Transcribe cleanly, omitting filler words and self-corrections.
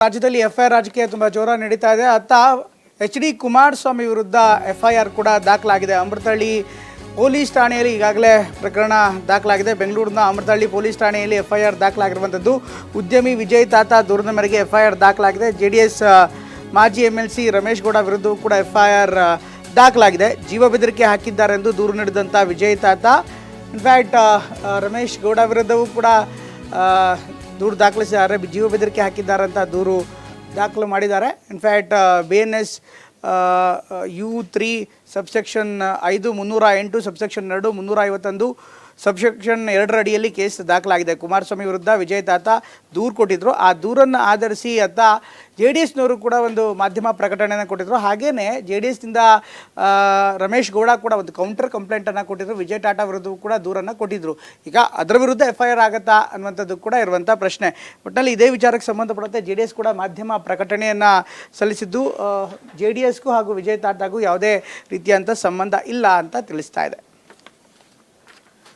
ರಾಜ್ಯದಲ್ಲಿ ಎಫ್ಐಆರ್ ರಾಜಕೀಯ ತುಂಬ ಜೋರ ನಡೀತಾ ಇದೆ. ಅತ್ತ HD ಕುಮಾರಸ್ವಾಮಿ ವಿರುದ್ಧ FIR ಕೂಡ ದಾಖಲಾಗಿದೆ. ಅಮೃತಹಳ್ಳಿ ಪೊಲೀಸ್ ಠಾಣೆಯಲ್ಲಿ ಈಗಾಗಲೇ ಪ್ರಕರಣ ದಾಖಲಾಗಿದೆ. ಬೆಂಗಳೂರಿನ ಅಮೃತಹಳ್ಳಿ ಪೊಲೀಸ್ ಠಾಣೆಯಲ್ಲಿ FIR ದಾಖಲಾಗಿರುವಂಥದ್ದು. ಉದ್ಯಮಿ ವಿಜಯ್ ತಾತ ದೂರಿನ ಮೇರೆಗೆ FIR ದಾಖಲಾಗಿದೆ. JDS ಮಾಜಿ MLC ರಮೇಶ್ ಗೌಡ ವಿರುದ್ಧವೂ ಕೂಡ FIR ದಾಖಲಾಗಿದೆ. ಜೀವ ಬೆದರಿಕೆ ಹಾಕಿದ್ದಾರೆ ಎಂದು ದೂರು ನೀಡಿದಂಥ ವಿಜಯ್ ತಾತ ಇನ್ಫ್ಯಾಕ್ಟ್ ರಮೇಶ್ ಗೌಡ ವಿರುದ್ಧವೂ ಕೂಡ ದೂರು ದಾಖಲಿಸಿದ್ದಾರೆ. ಜೀವ ಬೆದರಿಕೆ ಹಾಕಿದ್ದಾರೆ ಅಂತ ದೂರು ದಾಖಲು ಮಾಡಿದ್ದಾರೆ. In fact BNS U3 subsection 5 308 subsection 2 351 subsection 2 ಅಡಿಯಲ್ಲಿ ಕೇಸ್ ದಾಖಲಾಗಿದೆ. ಕುಮಾರಸ್ವಾಮಿ ವಿರುದ್ಧ ವಿಜಯ್ ತಾತ ದೂರು ಕೊಟ್ಟಿದ್ದರು. ಆ ದೂರನ್ನು ಆಧರಿಸಿ ಅತ್ತ JDSನವರು ಕೂಡ ಒಂದು ಮಾಧ್ಯಮ ಪ್ರಕಟಣೆಯನ್ನು ಕೊಟ್ಟಿದ್ದರು. ಹಾಗೆಯೇ JDSನಿಂದ ರಮೇಶ್ ಗೌಡ ಕೂಡ ಒಂದು ಕೌಂಟರ್ ಕಂಪ್ಲೇಂಟನ್ನು ಕೊಟ್ಟಿದ್ದರು. ವಿಜಯ್ ಟಾಟಾ ವಿರುದ್ಧವೂ ಕೂಡ ದೂರನ್ನು ಕೊಟ್ಟಿದ್ದರು. ಈಗ ಅದರ ವಿರುದ್ಧ FIR ಆಗುತ್ತಾ ಅನ್ನುವಂಥದ್ದು ಕೂಡ ಇರುವಂಥ ಪ್ರಶ್ನೆ. ಒಟ್ಟಿನಲ್ಲಿ ಇದೇ ವಿಚಾರಕ್ಕೆ ಸಂಬಂಧಪಟ್ಟಂತೆ JDS ಕೂಡ ಮಾಧ್ಯಮ ಪ್ರಕಟಣೆಯನ್ನು ಸಲ್ಲಿಸಿದ್ದು JDSಗೂ ಹಾಗೂ ವಿಜಯ್ ತಾಟಾಗೂ ಯಾವುದೇ ರೀತಿಯಂಥ ಸಂಬಂಧ ಇಲ್ಲ ಅಂತ ತಿಳಿಸ್ತಾ ಇದೆ.